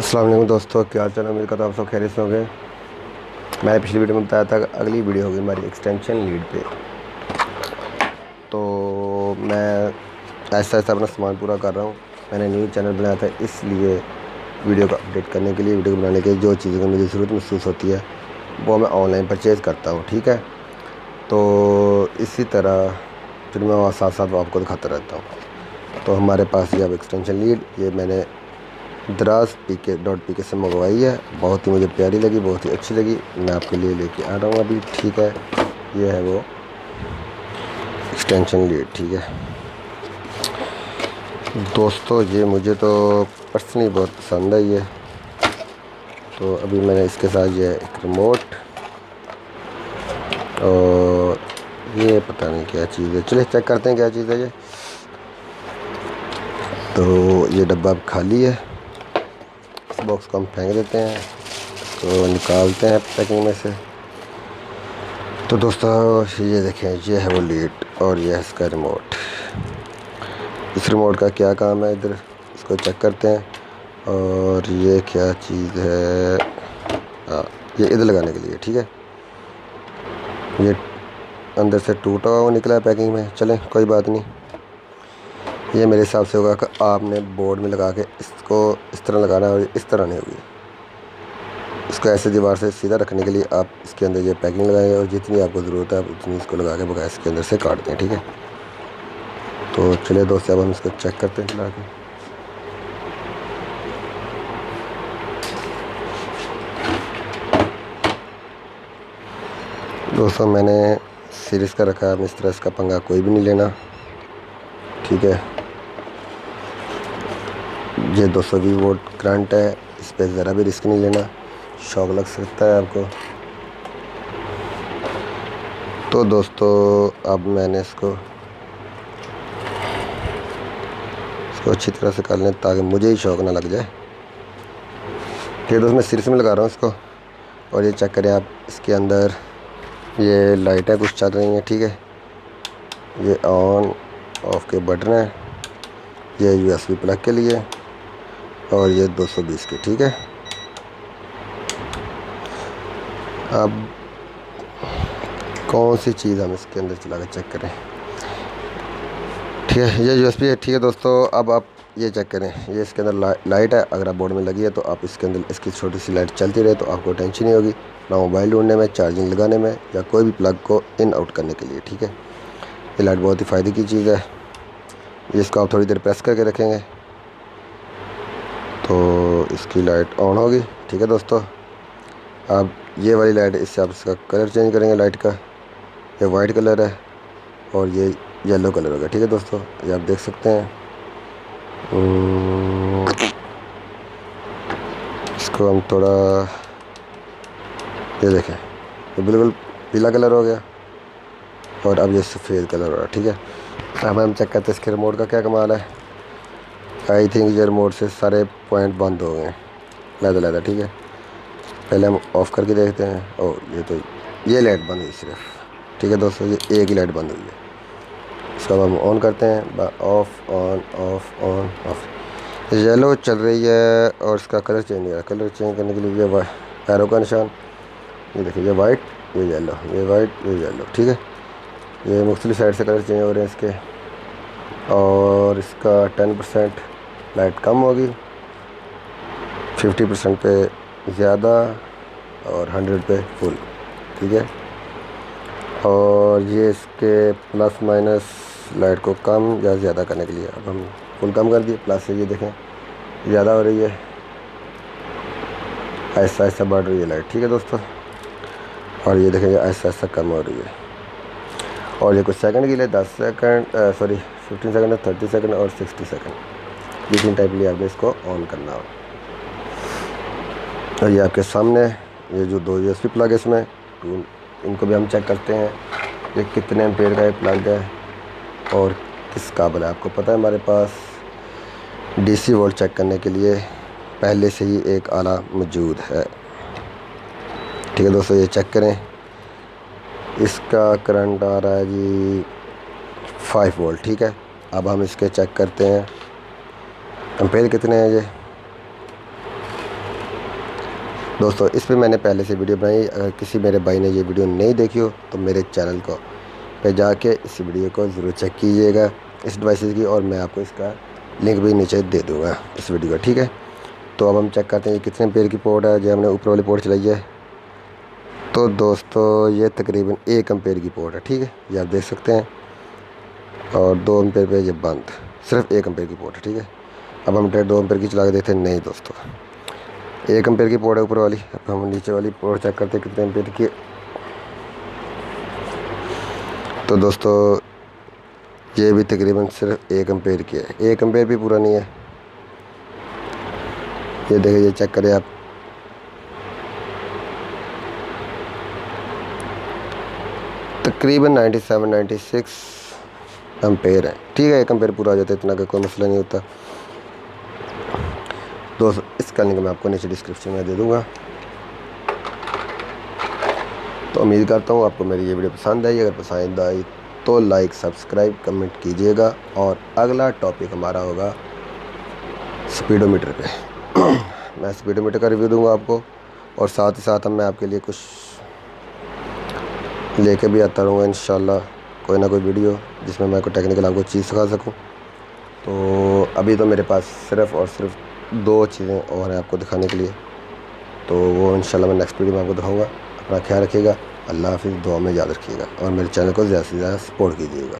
अस्सलाम वालेकुम दोस्तों, क्या हाल चाल है। उम्मीद करता हूँ आप सब खैरियत से होंगे। मैंने पिछली वीडियो में बताया था कि अगली वीडियो होगी हमारी एक्सटेंशन लीड पे। तो मैं ऐसा ऐसा अपना सामान पूरा कर रहा हूँ। मैंने न्यू चैनल बनाया था, इसलिए वीडियो को अपडेट करने के लिए, वीडियो को बनाने के लिए जो चीज़ों की मुझे ज़रूरत महसूस होती है वो मैं ऑनलाइन परचेज़ करता हूँ। ठीक है, तो इसी तरह फिर मैं वहाँ साथ साथ आपको दिखाता रहता हूँ। तो हमारे पास ये अब एक्सटेंशन लीड, ये मैंने दराज pk से मंगवाई है। बहुत ही मुझे प्यारी लगी, बहुत ही अच्छी लगी। मैं आपके लिए लेके आ रहा हूँ अभी। ठीक है, ये है वो एक्सटेंशन लीड। ठीक है दोस्तों, ये मुझे तो पर्सनली बहुत पसंद है ये। तो अभी मैंने इसके साथ ये एक रिमोट और ये पता नहीं क्या चीज़ है। चलिए चेक करते हैं क्या चीज़ है ये। तो ये डब्बा अब खाली है, इस बॉक्स को हम फेंक देते हैं, इसको निकालते हैं पैकिंग में से। तो दोस्तों ये देखें, ये है वो लीड और ये है इसका रिमोट। इस रिमोट का क्या काम है, इधर इसको चेक करते हैं। और ये क्या चीज़ है, हाँ ये इधर लगाने के लिए। ठीक है, ये अंदर से टूटा हुआ निकला है पैकिंग में। चलें कोई बात नहीं, ये मेरे हिसाब से होगा कि आपने बोर्ड में लगा के इसको इस तरह लगाना है और इस तरह नहीं होगी। इसको ऐसे दीवार से सीधा रखने के लिए आप इसके अंदर ये पैकिंग लगाएं और जितनी आपको ज़रूरत है आप उतनी इसको लगा के बगैर इसके अंदर से काट दें। ठीक है, तो चलिए दोस्तों अब हम इसको चेक करते हैं चला के। दोस्तों मैंने सीरीज़ का रखा है, इस तरह इसका पंगा कोई भी नहीं लेना। ठीक है, ये 220 वोल्ट करंट है, इस पर ज़रा भी रिस्क नहीं लेना, शॉक लग सकता है आपको। तो दोस्तों अब मैंने इसको अच्छी तरह से कर लें ताकि मुझे ही शौक ना लग जाए। ठीक है दोस्तों, मैं सिर से में लगा रहा हूँ इसको। और ये चेक करें आप, इसके अंदर ये लाइटें कुछ चल रही हैं। ठीक है, ये ऑन ऑफ के बटन है, ये यूएसबी प्लग के लिए और ये 220 के। ठीक है, अब कौन सी चीज़ हम इसके अंदर चला कर चेक करें। ठीक है, ये यूएसबी है। ठीक है दोस्तों, अब आप ये चेक करें, ये इसके अंदर लाइट है। अगर आप बोर्ड में लगी है तो आप इसके अंदर इसकी छोटी सी लाइट चलती रहे तो आपको टेंशन नहीं होगी, ना मोबाइल ढूंढने में, चार्जिंग लगाने में या कोई भी प्लग को इन आउट करने के लिए। ठीक है, ये लाइट बहुत ही फ़ायदे की चीज़ है। ये इसको आप थोड़ी देर प्रेस करके रखेंगे तो इसकी लाइट ऑन होगी। ठीक है दोस्तों, अब ये वाली लाइट, इससे आप इसका कलर चेंज करेंगे लाइट का। ये वाइट कलर है और ये येलो कलर होगा। ठीक है दोस्तों, ये आप देख सकते हैं। इसको हम थोड़ा, ये देखें, ये बिल्कुल पीला कलर हो गया और अब ये सफ़ेद कलर हो रहा है। ठीक है, अब हम चेक करते हैं इसके रिमोट का क्या कमाल है। आई थिंक ये रिमोट से सारे पॉइंट बंद हो गए लहदा। ठीक है, पहले हम ऑफ़ करके देखते हैं। और ये तो ये लाइट बंद हुई सिर्फ। ठीक है दोस्तों, ये एक ही लाइट बंद हुई है। इसको अब हम ऑन करते हैं, of on of on of. Yellow चल रही है और इसका कलर चेंज हो रहा है। कलर चेंज करने के लिए ये एरो का निशान, ये देखिए, ये वाइट, ये येलो, ये वाइट, ये येलो। ठीक है, ये मुख्तलिफ साइड से कलर चेंज हो रहे हैं इसके। और इसका 10% लाइट कम होगी, 50% पे ज़्यादा और 100 पे फुल। ठीक है, और ये इसके प्लस माइनस लाइट को कम या ज़्यादा करने के लिए अब हम फुल कम कर दिए, प्लस से ये देखें ज़्यादा हो रही है, ऐसा ऐसा बढ़ रही है लाइट। ठीक है दोस्तों, और ये देखें ऐसा ऐसा कम हो रही है। और ये कुछ सेकंड के लिए 10 सेकंड 15 सेकंड, 30 सेकंड और 60 सेकंड, ये 3 टाइप के लिए आपने इसको ऑन करना हो। और ये आपके सामने ये जो 2 यूएसबी प्लग है इसमें, इनको भी हम चेक करते हैं ये कितने एम्पेयर का एक प्लग है और किस काबिल है। आपको पता है हमारे पास डीसी वोल्ट चेक करने के लिए पहले से ही एक आला मौजूद है। ठीक है दोस्तों, ये चेक करें, इसका करंट आ रहा है जी 5 वोल्ट। ठीक है, अब हम इसके चेक करते हैं एम्पेयर कितने हैं। ये दोस्तों इस पे मैंने पहले से वीडियो बनाई, अगर किसी मेरे भाई ने ये वीडियो नहीं देखी हो तो मेरे चैनल को पे जाके इस वीडियो को ज़रूर चेक कीजिएगा इस डिवाइसेस की, और मैं आपको इसका लिंक भी नीचे दे दूँगा इस वीडियो का, ठीक है। तो अब हम चेक करते हैं ये कितने एम्पेयर की पोर्ट है। जो हमने ऊपर वाली पोर्ट चलाई है तो दोस्तों ये तकरीबन 1 एम्पेयर की पोर्ट है, ठीक है, ये आप देख सकते हैं। और 2 एम्पेयर पे ये बंद, सिर्फ 1 एम्पेयर की पोर्ट है, ठीक है। अब हम डायरेक्ट 2 एम्पेयर की चला के देखते हैं, नहीं दोस्तों 1 एम्पेयर की पोर्ट है ऊपर वाली। अब हम नीचे वाली पोर्ट चेक करते हैं कितने एम्पेयर की। तो दोस्तों ये भी तकरीबन सिर्फ 1 एम्पेयर की है, 1 एम्पेयर भी पूरा नहीं है। ये देखिए, ये चेक करें आप, तकरीबन 96 एम्पेयर है, ठीक है। 1 एम्पेयर पूरा आ जाता है, इतना का कोई मसला नहीं होता दोस्तों। इसका लिंक मैं आपको नीचे डिस्क्रिप्शन में दे दूँगा। तो उम्मीद करता हूँ आपको मेरी ये वीडियो पसंद आई। अगर पसंद आई तो लाइक, सब्सक्राइब, कमेंट कीजिएगा। और अगला टॉपिक हमारा होगा स्पीडोमीटर पे। मैं स्पीडोमीटर का रिव्यू दूंगा आपको, और साथ ही साथ मैं आपके लिए कुछ लेके भी आता रहूँगा इंशाल्लाह, कोई ना कोई वीडियो जिसमें मैं कोई टेक्निकल आपको चीज़ सिखा सकूँ। तो अभी तो मेरे पास सिर्फ़ और सिर्फ 2 चीज़ें और हैं आपको दिखाने के लिए, तो वो इंशाल्लाह मैं नेक्स्ट वीडियो में आपको दिखाऊँगा। अपना ख्याल रखिएगा, अल्लाह हाफ़िज़, दुआ में याद रखिएगा, और मेरे चैनल को ज़्यादा से ज़्यादा सपोर्ट कीजिएगा।